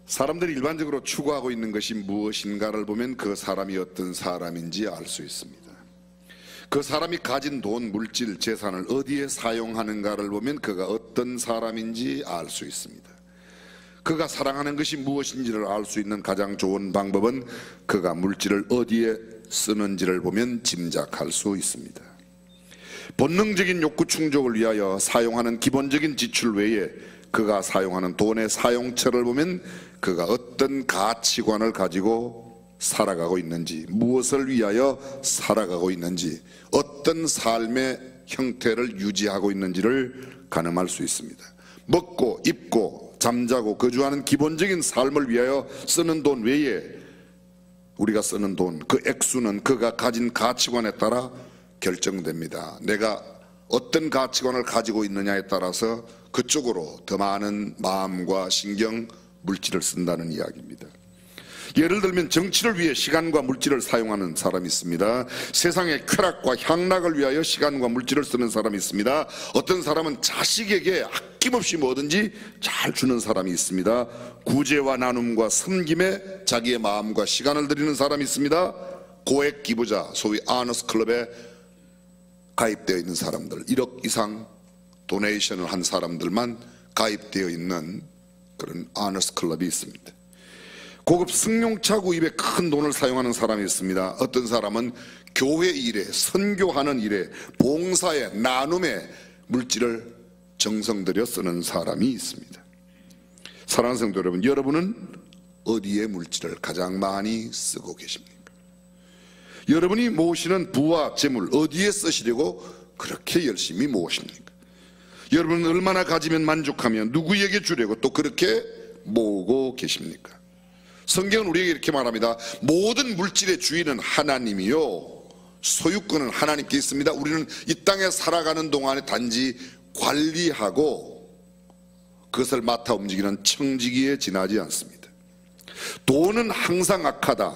사람들이 일반적으로 추구하고 있는 것이 무엇인가를 보면 그 사람이 어떤 사람인지 알 수 있습니다. 그 사람이 가진 돈, 물질, 재산을 어디에 사용하는가를 보면 그가 어떤 사람인지 알 수 있습니다. 그가 사랑하는 것이 무엇인지를 알 수 있는 가장 좋은 방법은 그가 물질을 어디에 쓰는지를 보면 짐작할 수 있습니다. 본능적인 욕구 충족을 위하여 사용하는 기본적인 지출 외에 그가 사용하는 돈의 사용처를 보면 그가 어떤 가치관을 가지고 살아가고 있는지, 무엇을 위하여 살아가고 있는지, 어떤 삶의 형태를 유지하고 있는지를 가늠할 수 있습니다. 먹고 입고 잠자고 거주하는 기본적인 삶을 위하여 쓰는 돈 외에 우리가 쓰는 돈, 그 액수는 그가 가진 가치관에 따라 결정됩니다. 내가 어떤 가치관을 가지고 있느냐에 따라서 그쪽으로 더 많은 마음과 신경, 물질을 쓴다는 이야기입니다. 예를 들면 정치를 위해 시간과 물질을 사용하는 사람이 있습니다. 세상의 쾌락과 향락을 위하여 시간과 물질을 쓰는 사람이 있습니다. 어떤 사람은 자식에게 아낌없이 뭐든지 잘 주는 사람이 있습니다. 구제와 나눔과 섬김에 자기의 마음과 시간을 들이는 사람이 있습니다. 고액 기부자, 소위 아너스 클럽에 가입되어 있는 사람들, 1억 이상 도네이션을 한 사람들만 가입되어 있는 그런 아너스 클럽이 있습니다. 고급 승용차 구입에 큰 돈을 사용하는 사람이 있습니다. 어떤 사람은 교회 일에, 선교하는 일에, 봉사에, 나눔에 물질을 정성 들여 쓰는 사람이 있습니다. 사랑하는 성도 여러분, 여러분은 어디에 물질을 가장 많이 쓰고 계십니까? 여러분이 모으시는 부와 재물 어디에 쓰시려고 그렇게 열심히 모으십니까? 여러분은 얼마나 가지면 만족하며 누구에게 주려고 또 그렇게 모으고 계십니까? 성경은 우리에게 이렇게 말합니다. 모든 물질의 주인은 하나님이요, 소유권은 하나님께 있습니다. 우리는 이 땅에 살아가는 동안에 단지 관리하고 그것을 맡아 움직이는 청지기에 지나지 않습니다. 돈은 항상 악하다,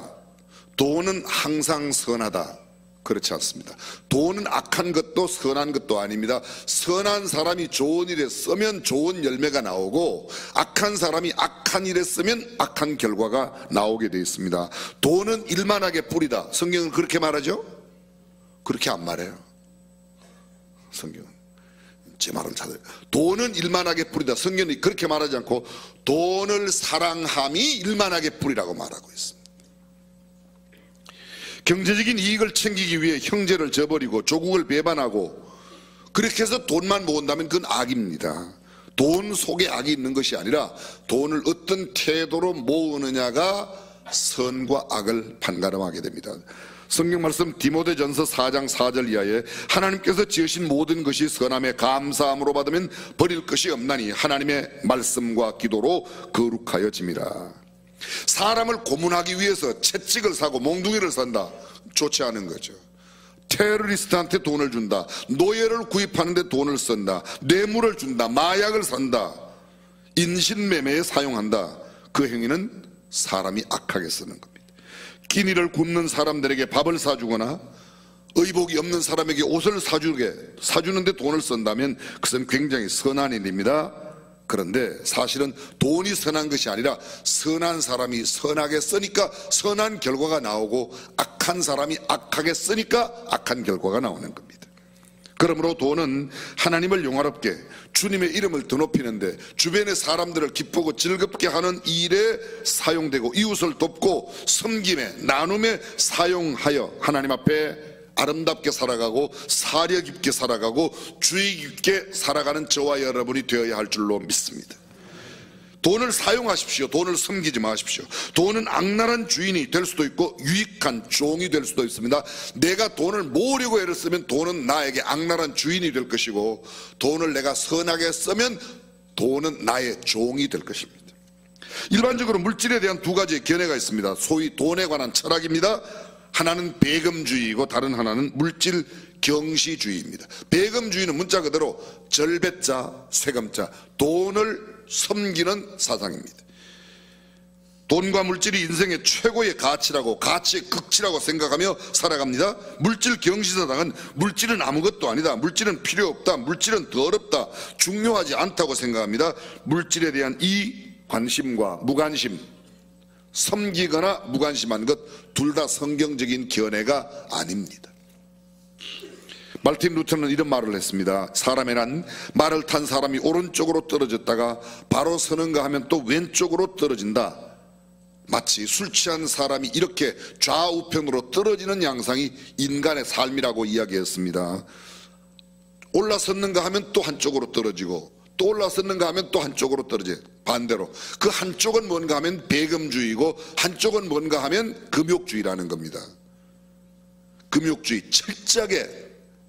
돈은 항상 선하다, 그렇지 않습니다. 돈은 악한 것도 선한 것도 아닙니다. 선한 사람이 좋은 일에 쓰면 좋은 열매가 나오고, 악한 사람이 악한 일에 쓰면 악한 결과가 나오게 되어 있습니다. 돈은 일만하게 뿌리다, 성경은 그렇게 말하죠? 그렇게 안 말해요. 성경은 제 말은 잘 들어요. 돈은 일만하게 뿌리다, 성경이 그렇게 말하지 않고 돈을 사랑함이 일만하게 뿌리라고 말하고 있습니다. 경제적인 이익을 챙기기 위해 형제를 저버리고 조국을 배반하고 그렇게 해서 돈만 모은다면 그건 악입니다. 돈 속에 악이 있는 것이 아니라 돈을 어떤 태도로 모으느냐가 선과 악을 판가름하게 됩니다. 성경 말씀 디모데전서 4장 4절 이하에 하나님께서 지으신 모든 것이 선함에 감사함으로 받으면 버릴 것이 없나니 하나님의 말씀과 기도로 거룩하여짐이라. 사람을 고문하기 위해서 채찍을 사고 몽둥이를 산다, 좋지 않은 거죠. 테러리스트한테 돈을 준다, 노예를 구입하는데 돈을 쓴다, 뇌물을 준다, 마약을 산다, 인신매매에 사용한다, 그 행위는 사람이 악하게 쓰는 겁니다. 끼니를 굶는 사람들에게 밥을 사주거나 의복이 없는 사람에게 옷을 사주는데 돈을 쓴다면 그것은 굉장히 선한 일입니다. 그런데 사실은 돈이 선한 것이 아니라 선한 사람이 선하게 쓰니까 선한 결과가 나오고 악한 사람이 악하게 쓰니까 악한 결과가 나오는 겁니다. 그러므로 돈은 하나님을 영화롭게 주님의 이름을 더 높이는데 주변의 사람들을 기쁘고 즐겁게 하는 일에 사용되고 이웃을 돕고 섬김에 나눔에 사용하여 하나님 앞에 아름답게 살아가고 사려 깊게 살아가고 주의 깊게 살아가는 저와 여러분이 되어야 할 줄로 믿습니다. 돈을 사용하십시오. 돈을 섬기지 마십시오. 돈은 악랄한 주인이 될 수도 있고 유익한 종이 될 수도 있습니다. 내가 돈을 모으려고 애를 쓰면 돈은 나에게 악랄한 주인이 될 것이고, 돈을 내가 선하게 쓰면 돈은 나의 종이 될 것입니다. 일반적으로 물질에 대한 두 가지의 견해가 있습니다. 소위 돈에 관한 철학입니다. 하나는 배금주의이고 다른 하나는 물질 경시주의입니다. 배금주의는 문자 그대로 절배자, 세금자, 돈을 섬기는 사상입니다. 돈과 물질이 인생의 최고의 가치라고, 가치의 극치라고 생각하며 살아갑니다. 물질 경시사상은 물질은 아무것도 아니다, 물질은 필요 없다, 물질은 더럽다, 중요하지 않다고 생각합니다. 물질에 대한 이 관심과 무관심, 섬기거나 무관심한 것 둘 다 성경적인 견해가 아닙니다. 말틴 루터는 이런 말을 했습니다. 사람의 난 말을 탄 사람이 오른쪽으로 떨어졌다가 바로 서는가 하면 또 왼쪽으로 떨어진다. 마치 술 취한 사람이 이렇게 좌우편으로 떨어지는 양상이 인간의 삶이라고 이야기했습니다. 올라섰는가 하면 또 한쪽으로 떨어지고 또 올라섰는가 하면 또 한쪽으로 떨어져요. 반대로 그 한쪽은 뭔가 하면 배금주의고 한쪽은 뭔가 하면 금욕주의라는 겁니다. 금욕주의, 철저하게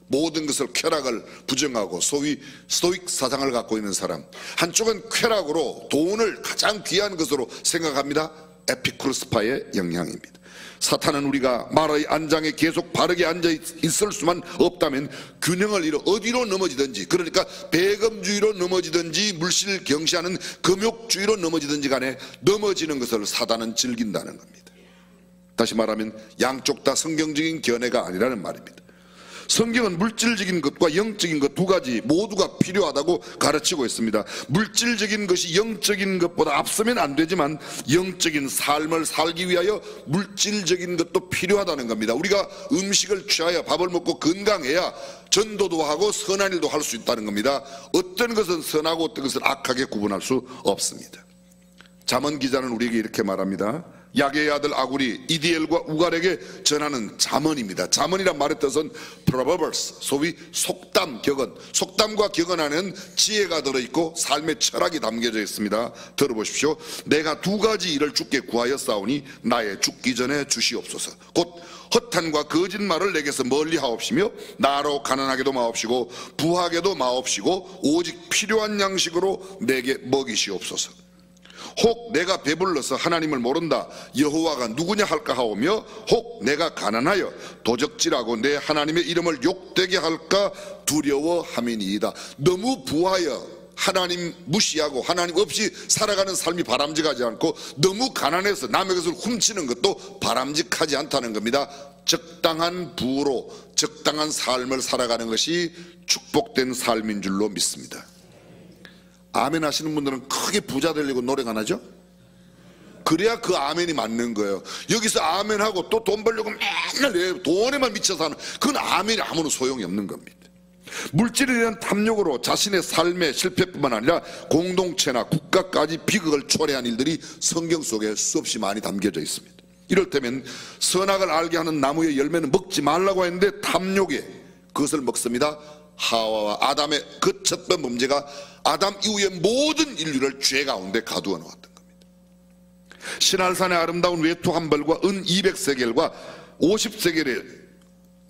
모든 것을 쾌락을 부정하고 소위 스토익 사상을 갖고 있는 사람, 한쪽은 쾌락으로 돈을 가장 귀한 것으로 생각합니다. 에피쿠르스파의 영향입니다. 사탄은 우리가 말의 안장에 계속 바르게 앉아 있을 수만 없다면 균형을 잃어 어디로 넘어지든지, 그러니까 배금주의로 넘어지든지 물실 경시하는 금욕주의로 넘어지든지 간에 넘어지는 것을 사탄은 즐긴다는 겁니다. 다시 말하면 양쪽 다 성경적인 견해가 아니라는 말입니다. 성경은 물질적인 것과 영적인 것 두 가지 모두가 필요하다고 가르치고 있습니다. 물질적인 것이 영적인 것보다 앞서면 안 되지만 영적인 삶을 살기 위하여 물질적인 것도 필요하다는 겁니다. 우리가 음식을 취하여 밥을 먹고 건강해야 전도도 하고 선한 일도 할 수 있다는 겁니다. 어떤 것은 선하고 어떤 것은 악하게 구분할 수 없습니다. 잠언 기자는 우리에게 이렇게 말합니다. 야게의 아들 아굴이 이디엘과 우갈에게 전하는 잠언입니다. 잠언이란 말의 뜻은 proverbs, 소위 속담, 격언. 속담과 격언 안에는 지혜가 들어있고 삶의 철학이 담겨져 있습니다. 들어보십시오. 내가 두 가지 일을 주께 구하였사오니 나의 죽기 전에 주시옵소서. 곧 허탄과 거짓말을 내게서 멀리 하옵시며 나로 가난하게도 마옵시고 부하게도 마옵시고 오직 필요한 양식으로 내게 먹이시옵소서. 혹 내가 배불러서 하나님을 모른다 여호와가 누구냐 할까 하오며 혹 내가 가난하여 도적질하고 내 하나님의 이름을 욕되게 할까 두려워함이니이다. 너무 부하여 하나님 무시하고 하나님 없이 살아가는 삶이 바람직하지 않고 너무 가난해서 남의 것을 훔치는 것도 바람직하지 않다는 겁니다. 적당한 부로 적당한 삶을 살아가는 것이 축복된 삶인 줄로 믿습니다. 아멘 하시는 분들은 크게 부자 되려고 노력 안 하죠? 그래야 그 아멘이 맞는 거예요. 여기서 아멘하고 또 돈 벌려고 맨날 돈에만 미쳐 사는, 그건 아멘이 아무런 소용이 없는 겁니다. 물질에 대한 탐욕으로 자신의 삶의 실패뿐만 아니라 공동체나 국가까지 비극을 초래한 일들이 성경 속에 수없이 많이 담겨져 있습니다. 이를테면 선악을 알게 하는 나무의 열매는 먹지 말라고 했는데 탐욕에 그것을 먹습니다. 하와와 아담의 그 첫 번째 범죄가 아담 이후의 모든 인류를 죄 가운데 가두어 놓았던 겁니다. 신할산의 아름다운 외투 한 벌과 은 200세겔과 50세겔의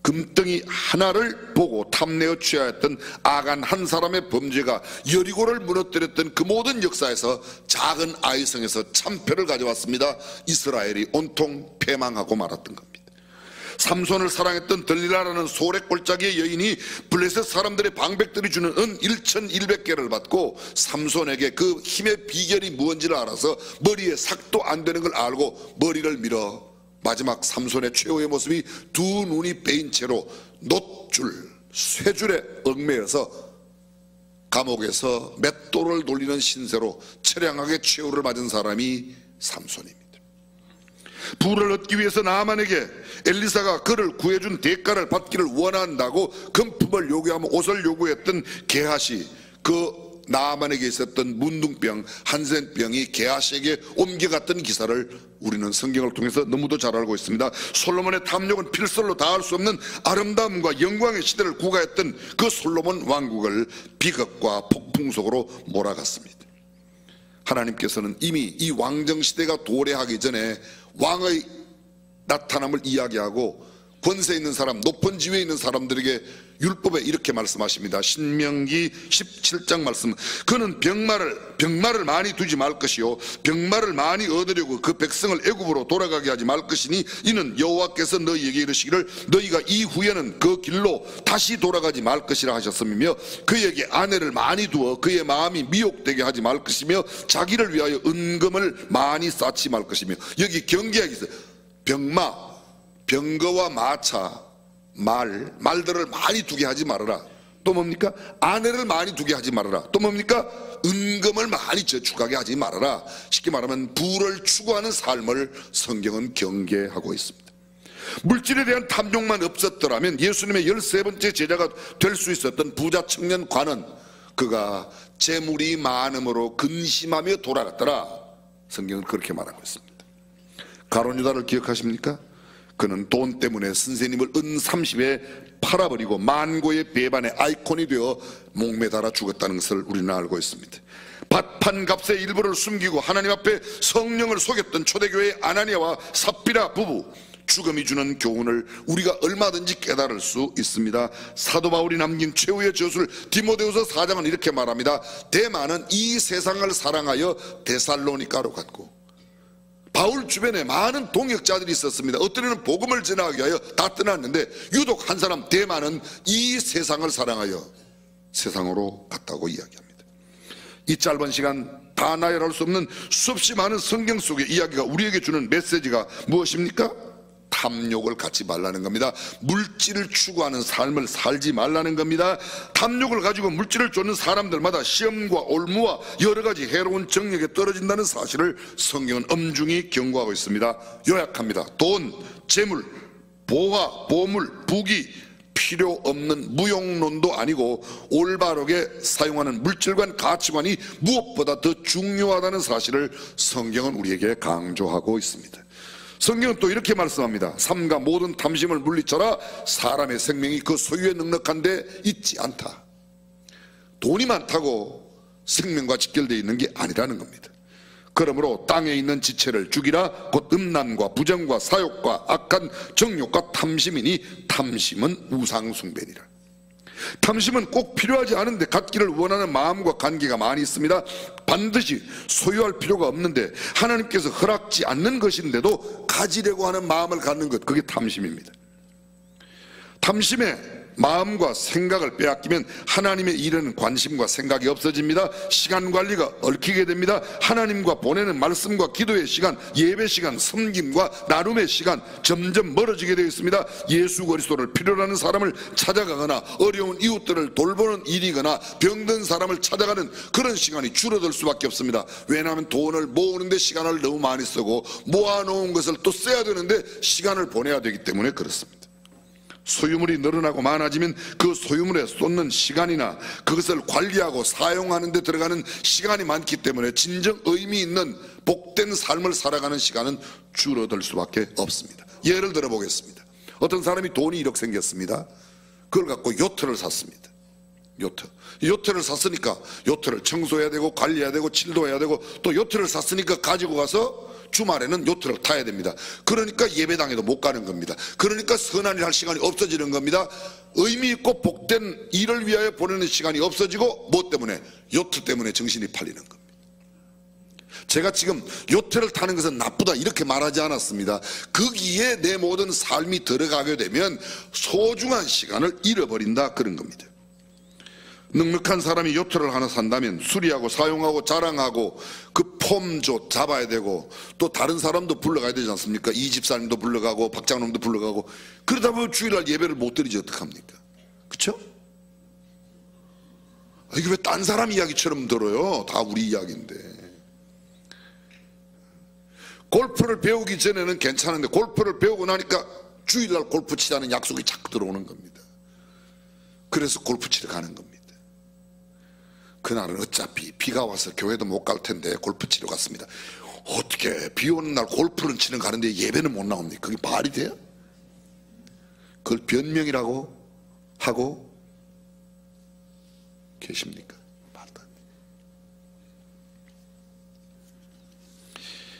금덩이 하나를 보고 탐내어 취하였던 아간 한 사람의 범죄가 여리고를 무너뜨렸던 그 모든 역사에서 작은 아이성에서 참패를 가져왔습니다. 이스라엘이 온통 패망하고 말았던 겁니다. 삼손을 사랑했던 들릴라라는 소래골짜기의 여인이 블레셋 사람들의 방백들이 주는 은 1100개를 받고 삼손에게 그 힘의 비결이 무엇인지를 알아서 머리에 삭도 안 되는 걸 알고 머리를 밀어 마지막 삼손의 최후의 모습이 두 눈이 베인 채로 놋줄, 쇠줄에 얽매여서 감옥에서 맷돌을 돌리는 신세로 처량하게 최후를 맞은 사람이 삼손입니다. 부를 얻기 위해서 나아만에게 엘리사가 그를 구해준 대가를 받기를 원한다고 금품을 요구하며 옷을 요구했던 게하시, 그 나아만에게 있었던 문둥병, 한센병이 게하시에게 옮겨갔던 기사를 우리는 성경을 통해서 너무도 잘 알고 있습니다. 솔로몬의 탐욕은 필설로 다할 수 없는 아름다움과 영광의 시대를 구가했던 그 솔로몬 왕국을 비극과 폭풍 속으로 몰아갔습니다. 하나님께서는 이미 이 왕정시대가 도래하기 전에 왕의 나타남을 이야기하고 권세 있는 사람, 높은 지위에 있는 사람들에게 율법에 이렇게 말씀하십니다. 신명기 17장 말씀. 그는 병마를 많이 두지 말 것이요 병마를 많이 얻으려고 그 백성을 애굽으로 돌아가게 하지 말 것이니 이는 여호와께서 너희에게 이르시기를 너희가 이후에는 그 길로 다시 돌아가지 말 것이라 하셨으며 그에게 아내를 많이 두어 그의 마음이 미혹되게 하지 말 것이며 자기를 위하여 은금을 많이 쌓지 말 것이며, 여기 경계하기 있어요. 병마, 병거와 마차, 말들을 많이 두게 하지 말아라. 또 뭡니까? 아내를 많이 두게 하지 말아라. 또 뭡니까? 은금을 많이 저축하게 하지 말아라. 쉽게 말하면 부를 추구하는 삶을 성경은 경계하고 있습니다. 물질에 대한 탐욕만 없었더라면 예수님의 13번째 제자가 될 수 있었던 부자 청년 관은 그가 재물이 많음으로 근심하며 돌아갔더라. 성경은 그렇게 말하고 있습니다. 가룟 유다를 기억하십니까? 그는 돈 때문에 선생님을 은 30에 팔아버리고 만고의 배반의 아이콘이 되어 목매달아 죽었다는 것을 우리는 알고 있습니다. 밭판 값의 일부를 숨기고 하나님 앞에 성령을 속였던 초대교회의 아나니아와 삽비라 부부, 죽음이 주는 교훈을 우리가 얼마든지 깨달을 수 있습니다. 사도 바울이 남긴 최후의 저술 디모데후서 4장은 이렇게 말합니다. 데마는 이 세상을 사랑하여 데살로니가로 갔고, 바울 주변에 많은 동역자들이 있었습니다. 어떤 이는 복음을 전하기 위하여 다 떠났는데 유독 한 사람 데마는 이 세상을 사랑하여 세상으로 갔다고 이야기합니다. 이 짧은 시간 다 나열할 수 없는 수없이 많은 성경 속의 이야기가 우리에게 주는 메시지가 무엇입니까? 탐욕을 갖지 말라는 겁니다. 물질을 추구하는 삶을 살지 말라는 겁니다. 탐욕을 가지고 물질을 쫓는 사람들마다 시험과 올무와 여러 가지 해로운 정력에 떨어진다는 사실을 성경은 엄중히 경고하고 있습니다. 요약합니다. 돈, 재물, 보화, 보물, 부귀, 필요 없는 무용론도 아니고 올바르게 사용하는 물질관 가치관이 무엇보다 더 중요하다는 사실을 성경은 우리에게 강조하고 있습니다. 성경은 또 이렇게 말씀합니다. 삼가 모든 탐심을 물리쳐라. 사람의 생명이 그 소유에 넉넉한데 있지 않다. 돈이 많다고 생명과 직결되어 있는 게 아니라는 겁니다. 그러므로 땅에 있는 지체를 죽이라. 곧 음란과 부정과 사욕과 악한 정욕과 탐심이니 탐심은 우상숭배니라. 탐심은 꼭 필요하지 않은데 갖기를 원하는 마음과 관계가 많이 있습니다. 반드시 소유할 필요가 없는데 하나님께서 허락지 않는 것인데도 가지려고 하는 마음을 갖는 것, 그게 탐심입니다. 탐심에 마음과 생각을 빼앗기면 하나님의 일에는 관심과 생각이 없어집니다. 시간 관리가 얽히게 됩니다. 하나님과 보내는 말씀과 기도의 시간, 예배 시간, 섬김과 나눔의 시간 점점 멀어지게 되어 있습니다. 예수 그리스도를 필요로 하는 사람을 찾아가거나 어려운 이웃들을 돌보는 일이거나 병든 사람을 찾아가는 그런 시간이 줄어들 수밖에 없습니다. 왜냐하면 돈을 모으는데 시간을 너무 많이 쓰고 모아놓은 것을 또 써야 되는데 시간을 보내야 되기 때문에 그렇습니다. 소유물이 늘어나고 많아지면 그 소유물에 쏟는 시간이나 그것을 관리하고 사용하는 데 들어가는 시간이 많기 때문에 진정 의미 있는 복된 삶을 살아가는 시간은 줄어들 수밖에 없습니다. 예를 들어 보겠습니다. 어떤 사람이 돈이 1억 생겼습니다. 그걸 갖고 요트를 샀습니다. 요트를 샀으니까 요트를 청소해야 되고 관리해야 되고 칠도해야 되고 또 요트를 샀으니까 가지고 가서 주말에는 요트를 타야 됩니다. 그러니까 예배당에도 못 가는 겁니다. 그러니까 선한 일 할 시간이 없어지는 겁니다. 의미 있고 복된 일을 위하여 보내는 시간이 없어지고 뭐 때문에? 요트 때문에 정신이 팔리는 겁니다. 제가 지금 요트를 타는 것은 나쁘다 이렇게 말하지 않았습니다. 거기에 내 모든 삶이 들어가게 되면 소중한 시간을 잃어버린다 그런 겁니다. 넉넉한 사람이 요트를 하나 산다면 수리하고 사용하고 자랑하고 그 폼조 잡아야 되고 또 다른 사람도 불러가야 되지 않습니까? 이 집사님도 불러가고 박장놈도 불러가고 그러다 보면 주일날 예배를 못 드리지 어떡합니까? 그쵸? 이게 왜 딴 사람 이야기처럼 들어요? 다 우리 이야기인데. 골프를 배우기 전에는 괜찮은데 골프를 배우고 나니까 주일날 골프 치자는 약속이 자꾸 들어오는 겁니다. 그래서 골프 치러 가는 겁니다. 그날은 어차피 비가 와서 교회도 못 갈 텐데 골프 치러 갔습니다. 어떻게 비 오는 날 골프는 치러 가는데 예배는 못 나옵니까? 그게 말이 돼요? 그걸 변명이라고 하고 계십니까? 말도 안 돼요.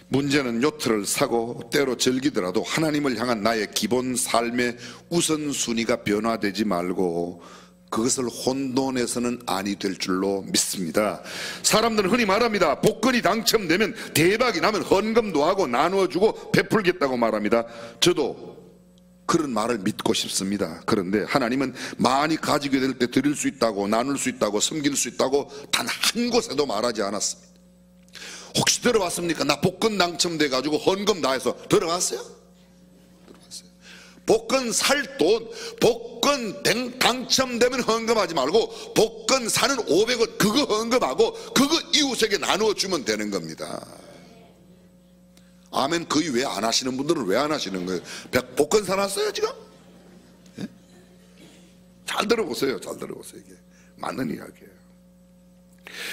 문제는 요트를 사고 때로 즐기더라도 하나님을 향한 나의 기본 삶의 우선순위가 변화되지 말고 그것을 혼돈해서는 아니 될 줄로 믿습니다. 사람들은 흔히 말합니다. 복권이 당첨되면 대박이 나면 헌금도 하고 나누어주고 베풀겠다고 말합니다. 저도 그런 말을 믿고 싶습니다. 그런데 하나님은 많이 가지게 될 때 드릴 수 있다고 나눌 수 있다고 섬길 수 있다고 단 한 곳에도 말하지 않았습니다. 혹시 들어봤습니까? 나 복권 당첨돼 가지고 헌금 다 해서 들어갔어요? 복권 살 돈, 복권 당첨되면 헌금하지 말고 복권 사는 500원 그거 헌금하고 그거 이웃에게 나누어 주면 되는 겁니다. 아멘. 거의 왜 안 하시는 분들은 왜 안 하시는 거예요? 복권 사놨어요 지금? 예? 잘 들어보세요. 잘 들어보세요. 이게 맞는 이야기예요.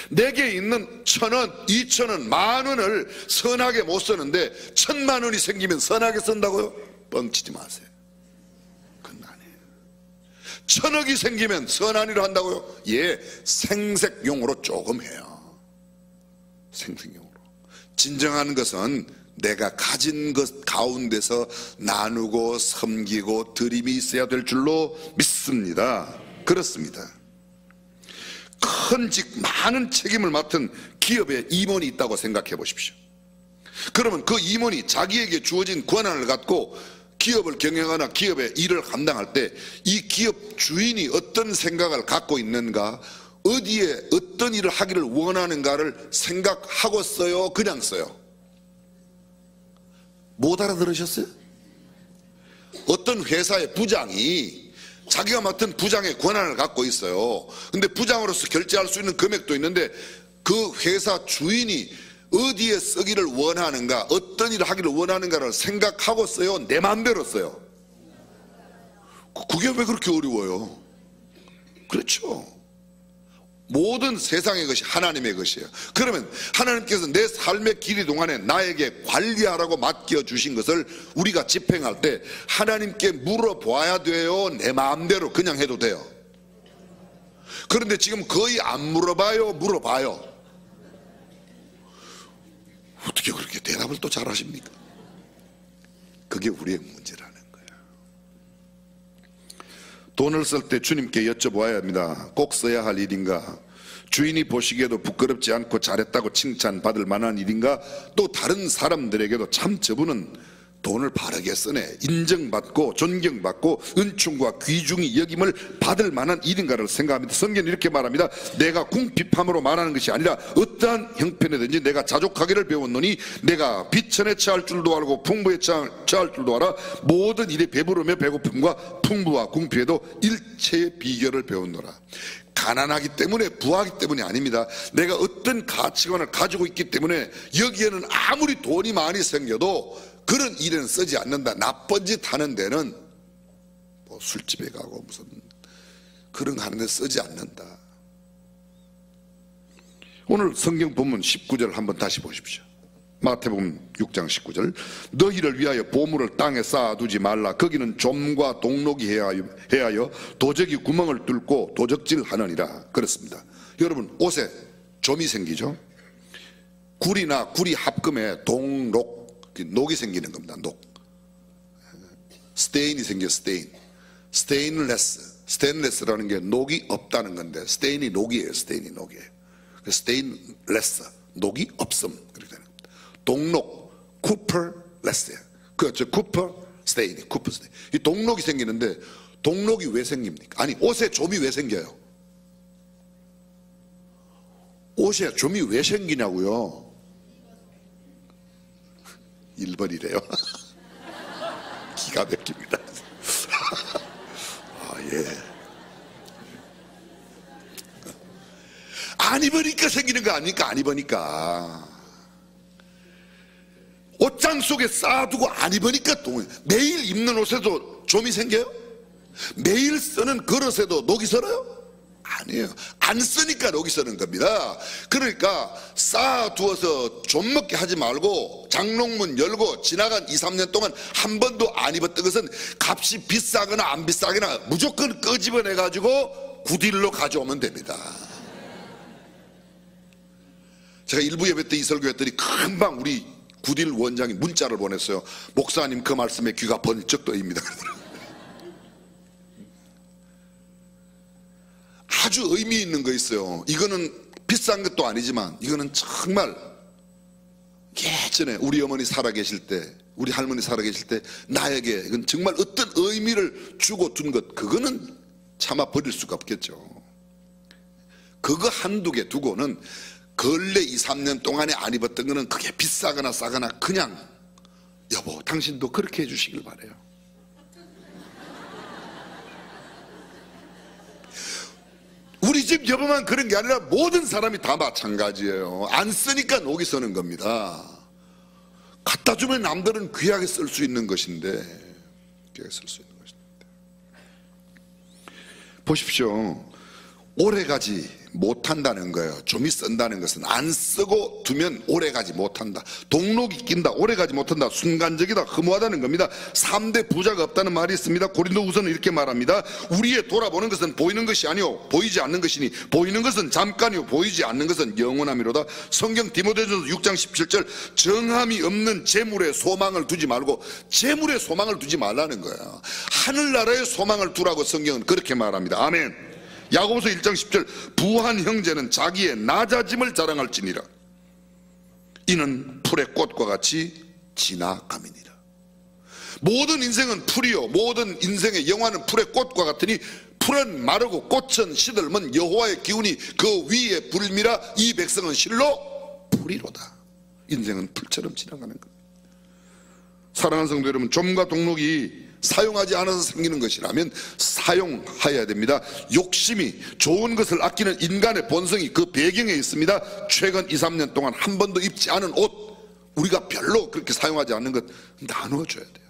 내게 있는 1,000원, 2,000원, 10,000원을 선하게 못 쓰는데 1,000,000원이 생기면 선하게 쓴다고요? 뻥치지 마세요. 그건 아니에요. 1,000억이 생기면 선한 일을 한다고요? 예, 생색용으로 조금 해요. 생색용으로. 진정한 것은 내가 가진 것 가운데서 나누고 섬기고 드림이 있어야 될 줄로 믿습니다. 그렇습니다. 큰 직, 많은 책임을 맡은 기업에 임원이 있다고 생각해 보십시오. 그러면 그 임원이 자기에게 주어진 권한을 갖고 기업을 경영하거나 기업의 일을 감당할 때 이 기업 주인이 어떤 생각을 갖고 있는가, 어디에 어떤 일을 하기를 원하는가를 생각하고 써요, 그냥 써요? 못 알아들으셨어요? 어떤 회사의 부장이 자기가 맡은 부장의 권한을 갖고 있어요. 근데 부장으로서 결제할 수 있는 금액도 있는데 그 회사 주인이 어디에 쓰기를 원하는가, 어떤 일을 하기를 원하는가를 생각하고 써요, 내 마음대로 써요? 그게 왜 그렇게 어려워요? 그렇죠. 모든 세상의 것이 하나님의 것이에요. 그러면 하나님께서 내 삶의 길이 동안에 나에게 관리하라고 맡겨주신 것을 우리가 집행할 때 하나님께 물어봐야 돼요, 내 마음대로 그냥 해도 돼요? 그런데 지금 거의 안 물어봐요, 물어봐요? 어떻게 그렇게 대답을 또 잘하십니까? 그게 우리의 문제라는 거예요. 돈을 쓸 때 주님께 여쭤봐야 합니다. 꼭 써야 할 일인가? 주인이 보시기에도 부끄럽지 않고 잘했다고 칭찬받을 만한 일인가? 또 다른 사람들에게도 참 저분은 돈을 바르게 쓰네, 인정받고 존경받고 은총과 귀중히 여김을 받을 만한 일인가를 생각합니다. 성경은 이렇게 말합니다. 내가 궁핍함으로 말하는 것이 아니라 어떠한 형편이든지 내가 자족하기를 배웠노니 내가 비천에 처할 줄도 알고 풍부에 처할 줄도 알아 모든 일에 배부르며 배고픔과 풍부와 궁핍에도 일체의 비결을 배웠노라. 가난하기 때문에 부하기 때문이 아닙니다. 내가 어떤 가치관을 가지고 있기 때문에 여기에는 아무리 돈이 많이 생겨도 그런 일에는 쓰지 않는다. 나쁜 짓 하는 데는 뭐 술집에 가고 무슨 그런 거 하는 데 쓰지 않는다. 오늘 성경 본문 19절 한번 다시 보십시오. 마태복음 6장 19절. 너희를 위하여 보물을 땅에 쌓아두지 말라. 거기는 좀과 동록이 해하여 도적이 구멍을 뚫고 도적질하느니라. 그렇습니다. 여러분, 옷에 점이 생기죠. 구리나 구리 합금에 동록, 녹이 생기는 겁니다. 녹. 스테인이 생겨. 스테인레스라는 게 녹이 없다는 건데 스테인이 녹이에요. 스테인이 녹이에요. 스테인레스, 녹이 없음, 그렇게 되는 겁니다. 동록, 쿠퍼레스예요. 그렇죠. 쿠퍼 스테인이, 쿠퍼 스테인. 이 동록이 생기는데 동록이 왜 생깁니까? 아니, 옷에 점이 왜 생겨요? 옷에 점이 왜 생기냐고요? 1번이래요. 기가 막힙니다. 아, 예. 안 입으니까 생기는 거 아닙니까? 안 입으니까. 옷장 속에 쌓아두고 안 입으니까 매일 입는 옷에도 점이 생겨요? 매일 쓰는 그릇에도 녹이 슬어요? 아니에요. 안 쓰니까 녹이 쓰는 겁니다. 그러니까 쌓아두어서 좀 먹게 하지 말고 장롱문 열고 지나간 2, 3년 동안 한 번도 안 입었던 것은 값이 비싸거나 안 비싸거나 무조건 끄집어내 가지고 구딜로 가져오면 됩니다. 제가 일부 예배 때 이 설교했더니 금방 우리 구딜 원장이 문자를 보냈어요. 목사님 그 말씀에 귀가 번쩍 떠입니다. 아주 의미 있는 거 있어요. 이거는 비싼 것도 아니지만 이거는 정말 예전에 우리 어머니 살아계실 때, 우리 할머니 살아계실 때 나에게 이건 정말 어떤 의미를 주고 둔 것, 그거는 차마 버릴 수가 없겠죠. 그거 한두 개 두고는 근래 2, 3년 동안에 안 입었던 거는 그게 비싸거나 싸거나 그냥 여보 당신도 그렇게 해주시길 바래요. 우리 집 여보만 그런 게 아니라 모든 사람이 다 마찬가지예요. 안 쓰니까 녹이 서는 겁니다. 갖다 주면 남들은 귀하게 쓸 수 있는 것인데, 귀하게 쓸 수 있는 것인데. 보십시오. 오래가지 못한다는 거예요. 좀이 쓴다는 것은 안 쓰고 두면 오래가지 못한다. 동록이 낀다. 오래가지 못한다. 순간적이다. 허무하다는 겁니다. 3대 부자가 없다는 말이 있습니다. 고린도후서는 이렇게 말합니다. 우리의 돌아보는 것은 보이는 것이 아니요 보이지 않는 것이니 보이는 것은 잠깐이요 보이지 않는 것은 영원함이로다. 성경 디모데전서 6장 17절 정함이 없는 재물에 소망을 두지 말고 재물에 소망을 두지 말라는 거예요. 하늘나라에 소망을 두라고 성경은 그렇게 말합니다. 아멘. 야고보서 1장 10절 부한 형제는 자기의 낮아짐을 자랑할지니라. 이는 풀의 꽃과 같이 지나감이니라. 모든 인생은 풀이요 모든 인생의 영화는 풀의 꽃과 같으니 풀은 마르고 꽃은 시들면 여호와의 기운이 그 위에 불미라. 이 백성은 실로 풀이로다. 인생은 풀처럼 지나가는 겁니다. 사랑하는 성도 여러분, 좀과 동록이 사용하지 않아서 생기는 것이라면 사용해야 됩니다. 욕심이 좋은 것을 아끼는 인간의 본성이 그 배경에 있습니다. 최근 2, 3년 동안 한 번도 입지 않은 옷 우리가 별로 그렇게 사용하지 않는 것 나눠줘야 돼요.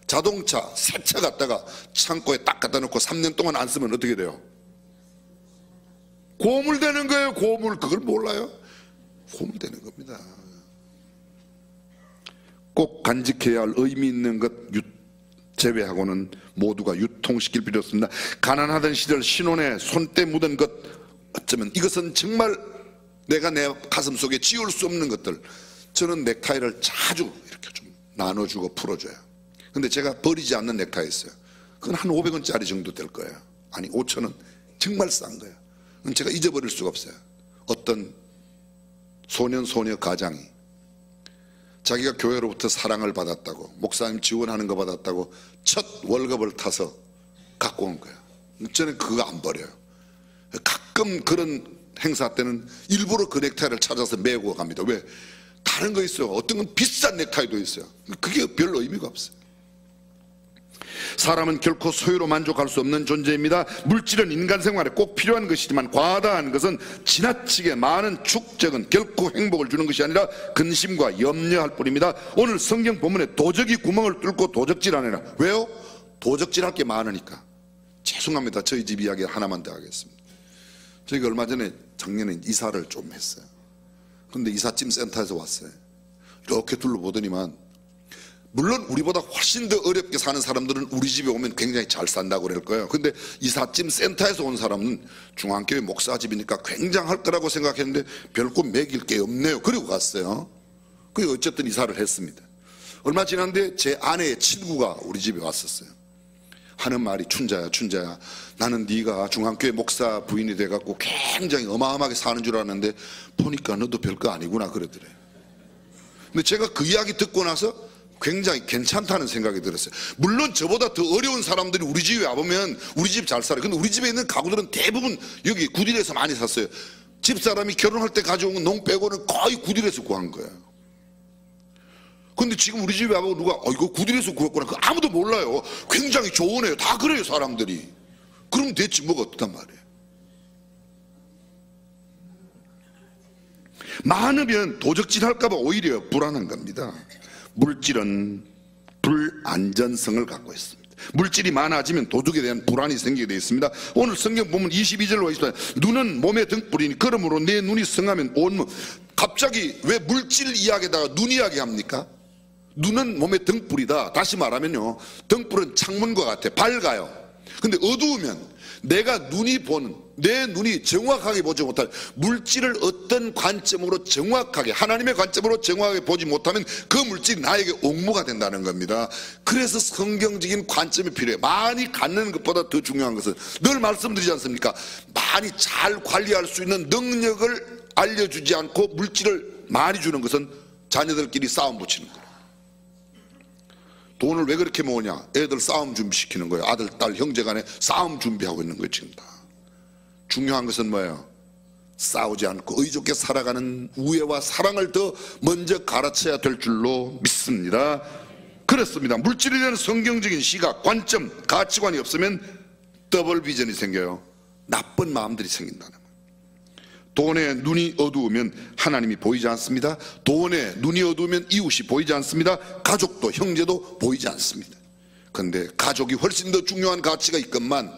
자동차 새 차 갖다가 창고에 딱 갖다 놓고 3년 동안 안 쓰면 어떻게 돼요? 고물되는 거예요. 고물. 그걸 몰라요? 고물되는 겁니다. 꼭 간직해야 할 의미 있는 것 제외하고는 모두가 유통시킬 필요 없습니다. 가난하던 시절 신혼에 손때 묻은 것 어쩌면 이것은 정말 내가 내 가슴 속에 지울 수 없는 것들. 저는 넥타이를 자주 이렇게 좀 나눠주고 풀어줘요. 근데 제가 버리지 않는 넥타이 있어요. 그건 한 500원짜리 정도 될 거예요. 아니 5,000원. 정말 싼 거예요. 그건 제가 잊어버릴 수가 없어요. 어떤 소년 소녀 가장이 자기가 교회로부터 사랑을 받았다고 목사님 지원하는 거 받았다고 첫 월급을 타서 갖고 온 거야. 저는 그거 안 버려요. 가끔 그런 행사 때는 일부러 그 넥타이를 찾아서 메고 갑니다. 왜? 다른 거 있어요. 어떤 건 비싼 넥타이도 있어요. 그게 별 의미가 없어요. 사람은 결코 소유로 만족할 수 없는 존재입니다. 물질은 인간 생활에 꼭 필요한 것이지만 과다한 것은 지나치게 많은 축적은 결코 행복을 주는 것이 아니라 근심과 염려할 뿐입니다. 오늘 성경 본문에 도적이 구멍을 뚫고 도적질하느라. 왜요? 도적질할 게 많으니까. 죄송합니다. 저희 집 이야기 하나만 더 하겠습니다. 저희가 얼마 전에 작년에 이사를 좀 했어요. 근데 이삿짐 센터에서 왔어요. 이렇게 둘러보더니만 물론 우리보다 훨씬 더 어렵게 사는 사람들은 우리 집에 오면 굉장히 잘 산다고 그럴 거예요. 근데 이삿짐 센터에서 온 사람은 중앙교회 목사 집이니까 굉장할 거라고 생각했는데 별거 먹일 게 없네요. 그리고 갔어요. 그리고 어쨌든 이사를 했습니다. 얼마 지났는데 제 아내의 친구가 우리 집에 왔었어요. 하는 말이 춘자야 춘자야, 나는 네가 중앙교회 목사 부인이 돼갖고 굉장히 어마어마하게 사는 줄 알았는데 보니까 너도 별거 아니구나 그러더래. 근데 제가 그 이야기 듣고 나서 굉장히 괜찮다는 생각이 들었어요. 물론 저보다 더 어려운 사람들이 우리 집에 와보면 우리 집 잘 살아요. 근데 우리 집에 있는 가구들은 대부분 여기 구딜에서 많이 샀어요. 집사람이 결혼할 때 가져온 농 빼고는 거의 구딜에서 구한 거예요. 근데 지금 우리 집에 와보고 누가 이거 구딜에서 구했구나, 그거 아무도 몰라요. 굉장히 좋은 애요. 다 그래요 사람들이. 그럼 대체 뭐가 어떻단 말이에요. 많으면 도적질 할까봐 오히려 불안한 겁니다. 물질은 불안전성을 갖고 있습니다. 물질이 많아지면 도둑에 대한 불안이 생기게 되어 있습니다. 오늘 성경 보면 22절로 있습니다. 눈은 몸의 등불이니 그러므로 내 눈이 성하면 온몸. 갑자기 왜 물질 이야기에다가 눈 이야기 합니까? 눈은 몸의 등불이다. 다시 말하면요, 등불은 창문과 같아. 밝아요. 근데 어두우면 내가 눈이 보는, 내 눈이 정확하게 보지 못할 물질을 어떤 관점으로 정확하게, 하나님의 관점으로 정확하게 보지 못하면 그 물질이 나에게 옥무가 된다는 겁니다. 그래서 성경적인 관점이 필요해요. 많이 갖는 것보다 더 중요한 것은 늘 말씀드리지 않습니까? 많이 잘 관리할 수 있는 능력을 알려주지 않고 물질을 많이 주는 것은 자녀들끼리 싸움 붙이는 거예요. 돈을 왜 그렇게 모으냐? 애들 싸움 준비시키는 거예요. 아들, 딸, 형제 간에 싸움 준비하고 있는 거예요 지금 다. 중요한 것은 뭐예요? 싸우지 않고 의좋게 살아가는 우애와 사랑을 더 먼저 가르쳐야 될 줄로 믿습니다. 그렇습니다. 물질에 대한 성경적인 시각, 관점, 가치관이 없으면 더블 비전이 생겨요. 나쁜 마음들이 생긴다는 거예요. 돈에 눈이 어두우면 하나님이 보이지 않습니다. 돈에 눈이 어두우면 이웃이 보이지 않습니다. 가족도 형제도 보이지 않습니다. 그런데 가족이 훨씬 더 중요한 가치가 있건만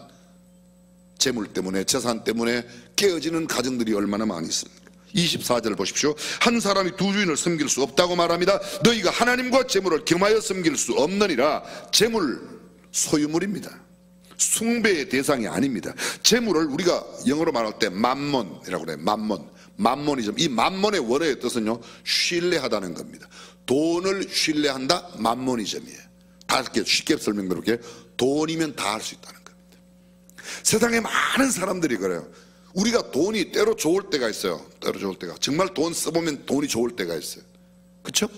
재물 때문에 재산 때문에 깨어지는 가정들이 얼마나 많이 있습니까? 24절 보십시오. 한 사람이 두 주인을 섬길 수 없다고 말합니다. 너희가 하나님과 재물을 겸하여 섬길 수 없느니라. 재물 소유물입니다. 숭배의 대상이 아닙니다. 재물을 우리가 영어로 말할 때 맘몬이라고 그래요. 맘몬이즘. 이 맘몬의 원어의 뜻은요, 신뢰하다는 겁니다. 돈을 신뢰한다, 맘몬이즘이에요. 다 이렇게 쉽게 설명드릴게요. 돈이면 다 할 수 있다는 겁니다. 세상에 많은 사람들이 그래요. 우리가 돈이 때로 좋을 때가 있어요. 때로 좋을 때가. 정말 돈 써보면 돈이 좋을 때가 있어요. 그렇죠?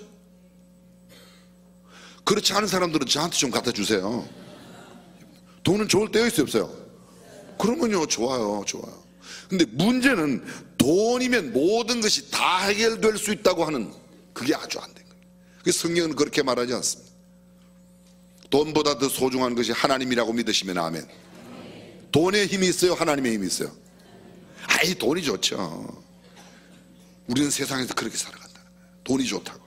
그렇지 않은 사람들은 저한테 좀 갖다 주세요. 돈은 좋을 때가 있어요, 없어요? 그러면요, 좋아요. 근데 문제는 돈이면 모든 것이 다 해결될 수 있다고 하는, 그게 아주 안 된 거예요. 그래서 성경은 그렇게 말하지 않습니다. 돈보다 더 소중한 것이 하나님이라고 믿으시면 아멘. 돈의 힘이 있어요, 하나님의 힘이 있어요? 아이, 돈이 좋죠. 우리는 세상에서 그렇게 살아간다는 거예요. 돈이 좋다고.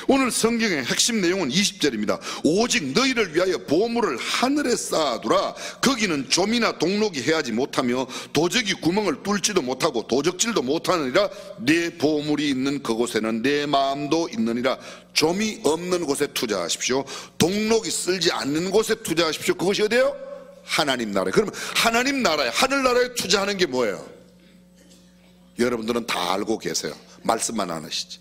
오늘 성경의 핵심 내용은 20절입니다. 오직 너희를 위하여 보물을 하늘에 쌓아두라. 거기는 좀이나 동록이 해하지 못하며 도적이 구멍을 뚫지도 못하고 도적질도 못하느니라. 내 보물이 있는 그곳에는 내 마음도 있느니라. 좀이 없는 곳에 투자하십시오. 동록이 쓸지 않는 곳에 투자하십시오. 그것이 어디예요? 하나님 나라에. 그러면 하나님 나라에, 하늘나라에 투자하는 게 뭐예요? 여러분들은 다 알고 계세요. 말씀만 안 하시지.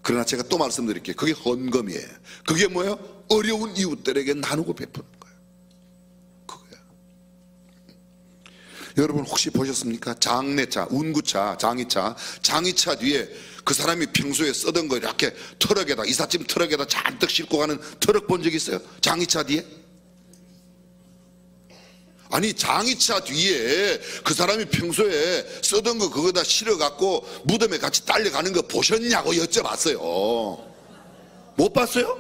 그러나 제가 또 말씀드릴게요. 그게 헌금이에요. 그게 뭐예요? 어려운 이웃들에게 나누고 베푸는 거예요. 그거예요. 여러분 혹시 보셨습니까? 장례차, 운구차, 장의차 뒤에 그 사람이 평소에 쓰던 거 이렇게 트럭에다, 이삿짐 트럭에다 잔뜩 싣고 가는 트럭 본 적 있어요? 장의차 뒤에? 아니, 장의차 뒤에 그 사람이 평소에 쓰던 거 그거다 실어갖고 무덤에 같이 딸려가는 거 보셨냐고 여쭤봤어요. 못 봤어요?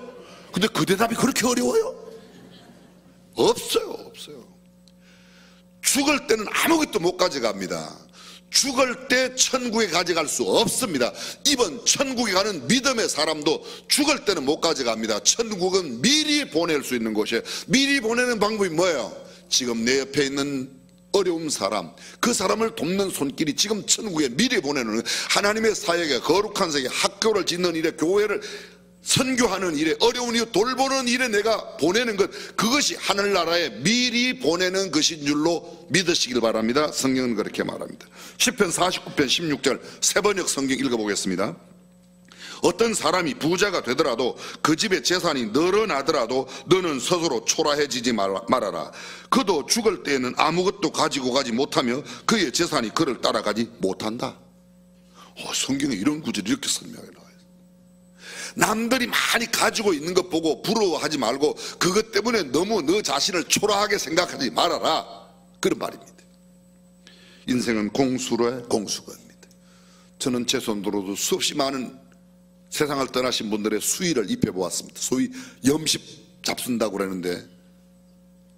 근데 그 대답이 그렇게 어려워요? 없어요. 죽을 때는 아무것도 못 가져갑니다. 죽을 때 천국에 가져갈 수 없습니다. 이번 천국에 가는 믿음의 사람도 죽을 때는 못 가져갑니다. 천국은 미리 보낼 수 있는 곳이에요. 미리 보내는 방법이 뭐예요? 지금 내 옆에 있는 어려운 사람, 그 사람을 돕는 손길이 지금 천국에 미리 보내는, 하나님의 사역에, 거룩한 사역에, 학교를 짓는 일에, 교회를 선교하는 일에, 어려운 이웃 돌보는 일에 내가 보내는 것, 그것이 하늘나라에 미리 보내는 것인 줄로 믿으시길 바랍니다. 성경은 그렇게 말합니다. 시편 49편 16절 세번역 성경 읽어보겠습니다. 어떤 사람이 부자가 되더라도 그 집의 재산이 늘어나더라도 너는 스스로 초라해지지 말아라. 그도 죽을 때에는 아무것도 가지고 가지 못하며 그의 재산이 그를 따라가지 못한다. 성경에 이런 구절이 이렇게 설명해 나와요. 남들이 많이 가지고 있는 것 보고 부러워하지 말고 그것 때문에 너무 너 자신을 초라하게 생각하지 말아라. 그런 말입니다. 인생은 공수로의 공수거입니다. 저는 제 손으로도 수없이 많은 세상을 떠나신 분들의 수의를 입혀보았습니다. 소위 염십 잡순다고 그러는데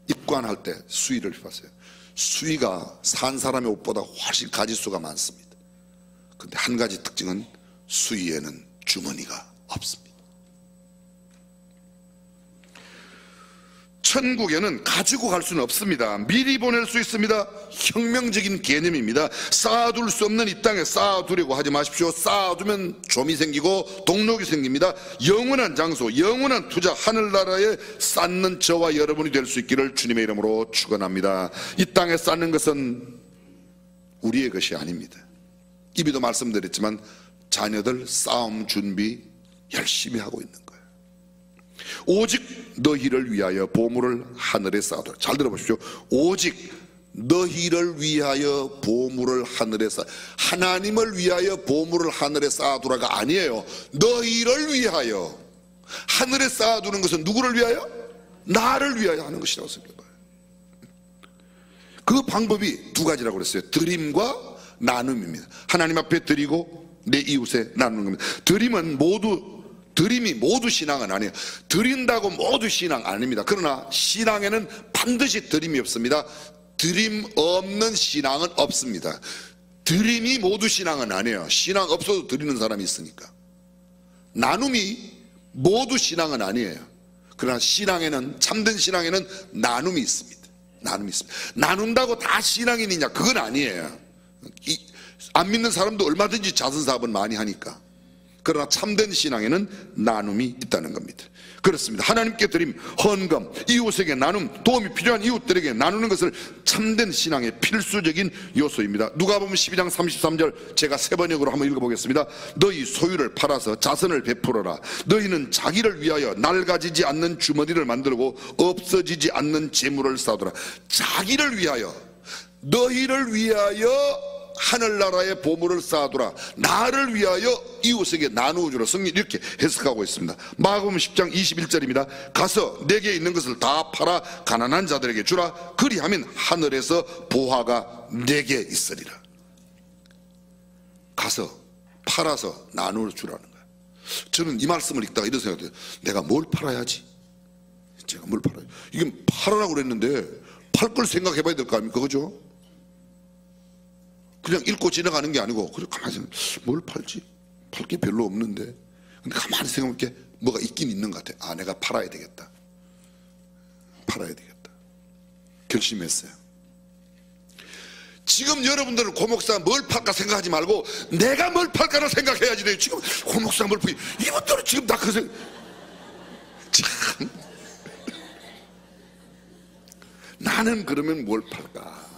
입관할 때 수의를 입었어요. 수의가 산 사람의 옷보다 훨씬 가지수가 많습니다. 그런데 한 가지 특징은 수의에는 주머니가 없습니다. 천국에는 가지고 갈 수는 없습니다. 미리 보낼 수 있습니다. 혁명적인 개념입니다. 쌓아둘 수 없는 이 땅에 쌓아두려고 하지 마십시오. 쌓아두면 좀이 생기고 동록이 생깁니다. 영원한 장소, 영원한 투자, 하늘나라에 쌓는 저와 여러분이 될 수 있기를 주님의 이름으로 축원합니다. 이 땅에 쌓는 것은 우리의 것이 아닙니다. 이비도 말씀드렸지만 자녀들 싸움 준비 열심히 하고 있는 거예요. 오직 너희를 위하여 보물을 하늘에 쌓아두라. 잘 들어보십시오. 오직 너희를 위하여 보물을 하늘에 하나님을 위하여 보물을 하늘에 쌓아두라가 아니에요. 너희를 위하여. 하늘에 쌓아두는 것은 누구를 위하여? 나를 위하여 하는 것이라고 생각해봐요. 그 방법이 두 가지라고 그랬어요. 드림과 나눔입니다. 하나님 앞에 드리고 내 이웃에 나누는 겁니다. 드림은 모두 드림이 모두 신앙은 아니에요. 드린다고 모두 신앙 아닙니다. 그러나 신앙에는 반드시 드림이 없습니다. 드림 없는 신앙은 없습니다. 드림이 모두 신앙은 아니에요. 신앙 없어도 드리는 사람이 있으니까. 나눔이 모두 신앙은 아니에요. 그러나 신앙에는, 참된 신앙에는 나눔이 있습니다. 나눔이 있습니다. 나눈다고 다 신앙인이냐? 그건 아니에요. 안 믿는 사람도 얼마든지 자선사업은 많이 하니까. 그러나 참된 신앙에는 나눔이 있다는 겁니다. 그렇습니다. 하나님께 드림, 헌금, 이웃에게 나눔, 도움이 필요한 이웃들에게 나누는 것을 참된 신앙의 필수적인 요소입니다. 누가복음 12장 33절 제가 세 번역으로 한번 읽어보겠습니다. 너희 소유를 팔아서 자선을 베풀어라. 너희는 자기를 위하여 낡아지지 않는 주머니를 만들고 없어지지 않는 재물을 쌓아두라. 자기를 위하여, 너희를 위하여 하늘나라의 보물을 쌓아두라. 나를 위하여 이웃에게 나누어주라. 성경이 이렇게 해석하고 있습니다. 마가복음 10장 21절입니다. 가서 내게 있는 것을 다 팔아 가난한 자들에게 주라. 그리하면 하늘에서 보화가 내게 있으리라. 가서 팔아서 나누어 주라는 거예요. 저는 이 말씀을 읽다가 이런 생각이 들어요. 내가 뭘 팔아야지? 제가 뭘 팔아야지? 이게 팔으라고 그랬는데 팔 걸 생각해 봐야 될 거 아닙니까? 그죠? 그냥 읽고 지나가는 게 아니고, 그래, 가만히 생각해, 뭘 팔지? 팔 게 별로 없는데. 근데 가만히 생각해볼게, 뭐가 있긴 있는 것 같아. 아, 내가 팔아야 되겠다. 팔아야 되겠다. 결심했어요. 지금 여러분들은 고목사 뭘 팔까 생각하지 말고, 내가 뭘 팔까를 생각해야지 돼요. 지금 고목사 뭘 팔까? 이분들은 지금 다 그 생각. 참. 나는 그러면 뭘 팔까?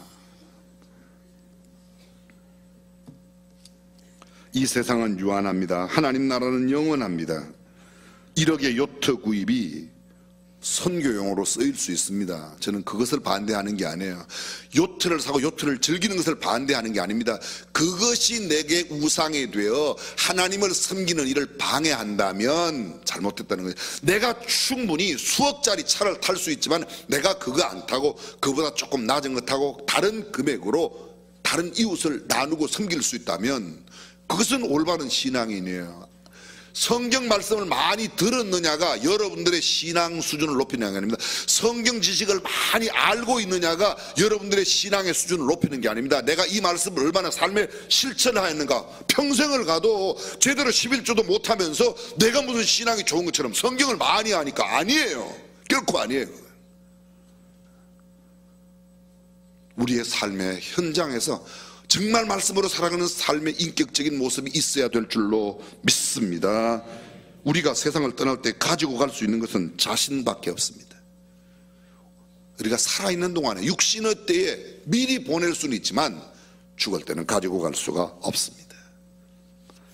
이 세상은 유한합니다. 하나님 나라는 영원합니다. 1억의 요트 구입이 선교용으로 쓰일 수 있습니다. 저는 그것을 반대하는 게 아니에요. 요트를 사고 요트를 즐기는 것을 반대하는 게 아닙니다. 그것이 내게 우상이 되어 하나님을 섬기는 일을 방해한다면 잘못됐다는 거예요. 내가 충분히 수억짜리 차를 탈 수 있지만 내가 그거 안 타고 그보다 조금 낮은 거 타고 다른 금액으로 다른 이웃을 나누고 섬길 수 있다면 그것은 올바른 신앙이네요. 성경 말씀을 많이 들었느냐가 여러분들의 신앙 수준을 높이는 게 아닙니다. 성경 지식을 많이 알고 있느냐가 여러분들의 신앙의 수준을 높이는 게 아닙니다. 내가 이 말씀을 얼마나 삶에 실천하였는가. 평생을 가도 제대로 11조도 못하면서 내가 무슨 신앙이 좋은 것처럼 성경을 많이 하니까 아니에요. 결코 아니에요. 우리의 삶의 현장에서 정말 말씀으로 살아가는 삶의 인격적인 모습이 있어야 될 줄로 믿습니다. 우리가 세상을 떠날 때 가지고 갈 수 있는 것은 자신밖에 없습니다. 우리가 살아있는 동안에 육신의 때에 미리 보낼 수는 있지만 죽을 때는 가지고 갈 수가 없습니다.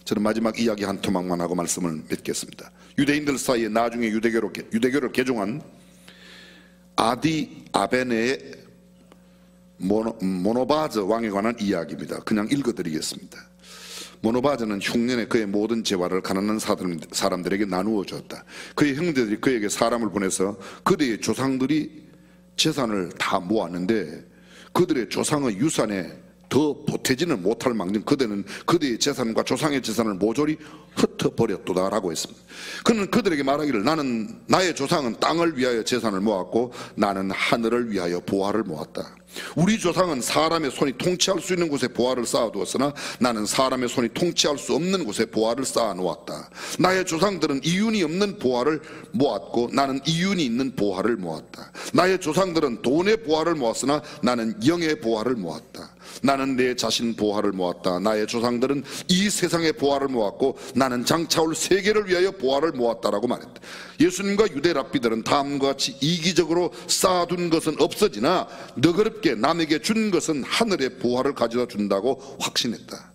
저는 마지막 이야기 한 토막만 하고 말씀을 맺겠습니다. 유대인들 사이에 나중에 유대교를 개종한 아디 아베네의 모노바즈 왕에 관한 이야기입니다. 그냥 읽어드리겠습니다. 모노바즈는 흉년에 그의 모든 재화를 가난한 사람들에게 나누어 줬다. 그의 형제들이 그에게 사람을 보내서 그들의 조상들이 재산을 다 모았는데 그들의 조상의 유산에 더 보태지는 못할 망정 그들은 그들의 재산과 조상의 재산을 모조리 흩어버렸도다라고 했습니다. 그는 그들에게 말하기를 나는 나의 조상은 땅을 위하여 재산을 모았고 나는 하늘을 위하여 보화를 모았다. 우리 조상은 사람의 손이 통치할 수 있는 곳에 보화를 쌓아두었으나 나는 사람의 손이 통치할 수 없는 곳에 보화를 쌓아놓았다. 나의 조상들은 이윤이 없는 보화를 모았고 나는 이윤이 있는 보화를 모았다. 나의 조상들은 돈의 보화를 모았으나 나는 영의 보화를 모았다. 나는 내 자신 보화를 모았다. 나의 조상들은 이 세상의 보화를 모았고 나는 장차올 세계를 위하여 보화를 모았다라고 말했다. 예수님과 유대 랍비들은 다음과 같이 이기적으로 쌓아둔 것은 없어지나 너그럽게 남에게 준 것은 하늘의 보화를 가져다 준다고 확신했다.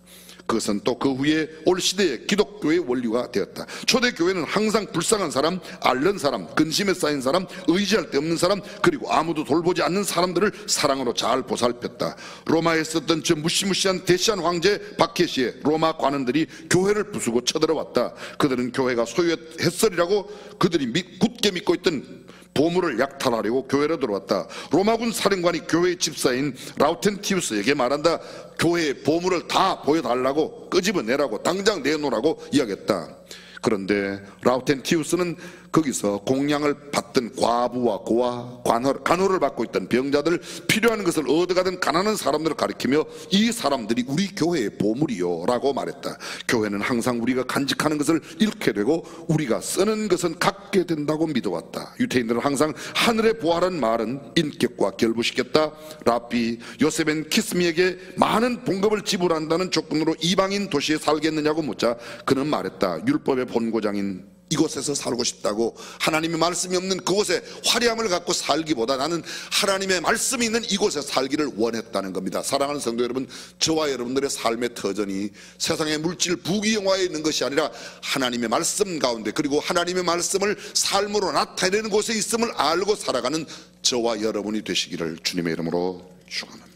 그것은 또 그 후에 올 시대의 기독교의 원리가 되었다. 초대교회는 항상 불쌍한 사람, 앓는 사람, 근심에 쌓인 사람, 의지할 데 없는 사람, 그리고 아무도 돌보지 않는 사람들을 사랑으로 잘 보살폈다. 로마에 있었던 저 무시무시한 데시안 황제 바케시의 로마 관원들이 교회를 부수고 쳐들어왔다. 그들은 교회가 소유했으리라고 그들이 굳게 믿고 있던 보물을 약탈하려고 교회로 들어왔다. 로마군 사령관이 교회의 집사인 라우텐티우스에게 말한다. 교회의 보물을 다 보여달라고 끄집어내라고 당장 내놓으라고 이야기했다. 그런데 라우텐티우스는 거기서 공양을 받던 과부와 고아, 간호를 받고 있던 병자들, 필요한 것을 얻어가던 가난한 사람들을 가리키며 이 사람들이 우리 교회의 보물이요 라고 말했다. 교회는 항상 우리가 간직하는 것을 잃게 되고 우리가 쓰는 것은 갖게 된다고 믿어왔다. 유태인들은 항상 하늘의 보화라는 말은 인격과 결부시켰다. 랍비 요셉 키스미에게 많은 봉급을 지불한다는 조건으로 이방인 도시에 살겠느냐고 묻자 그는 말했다. 율법의 본고장인 이곳에서 살고 싶다고. 하나님의 말씀이 없는 그곳에 화려함을 갖고 살기보다 나는 하나님의 말씀이 있는 이곳에 살기를 원했다는 겁니다. 사랑하는 성도 여러분, 저와 여러분들의 삶의 터전이 세상의 물질 부귀영화에 있는 것이 아니라 하나님의 말씀 가운데, 그리고 하나님의 말씀을 삶으로 나타내는 곳에 있음을 알고 살아가는 저와 여러분이 되시기를 주님의 이름으로 축원합니다.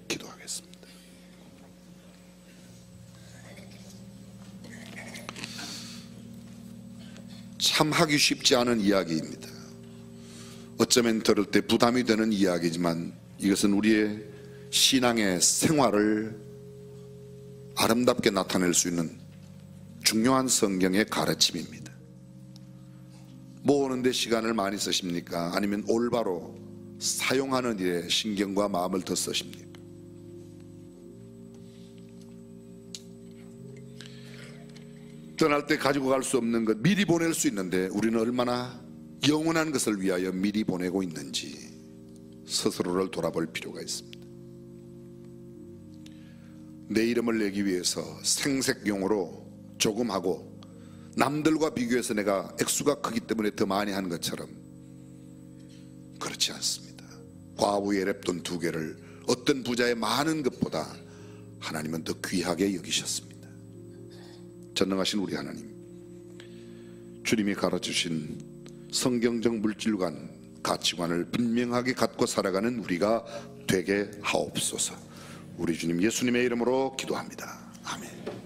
기도하겠습니다. 참 하기 쉽지 않은 이야기입니다. 어쩌면 들을 때 부담이 되는 이야기지만 이것은 우리의 신앙의 생활을 아름답게 나타낼 수 있는 중요한 성경의 가르침입니다. 모으는 데 시간을 많이 쓰십니까? 아니면 올바로 사용하는 일에 신경과 마음을 더 쓰십니까? 떠날 때 가지고 갈 수 없는 것 미리 보낼 수 있는데 우리는 얼마나 영원한 것을 위하여 미리 보내고 있는지 스스로를 돌아볼 필요가 있습니다. 내 이름을 내기 위해서 생색용으로 조금 하고 남들과 비교해서 내가 액수가 크기 때문에 더 많이 한 것처럼 그렇지 않습니다. 과부의 랩돈 2개를 어떤 부자의 많은 것보다 하나님은 더 귀하게 여기셨습니다. 전능하신 우리 하나님, 주님이 가르치신 성경적 물질관 가치관을 분명하게 갖고 살아가는 우리가 되게 하옵소서. 우리 주님 예수님의 이름으로 기도합니다. 아멘.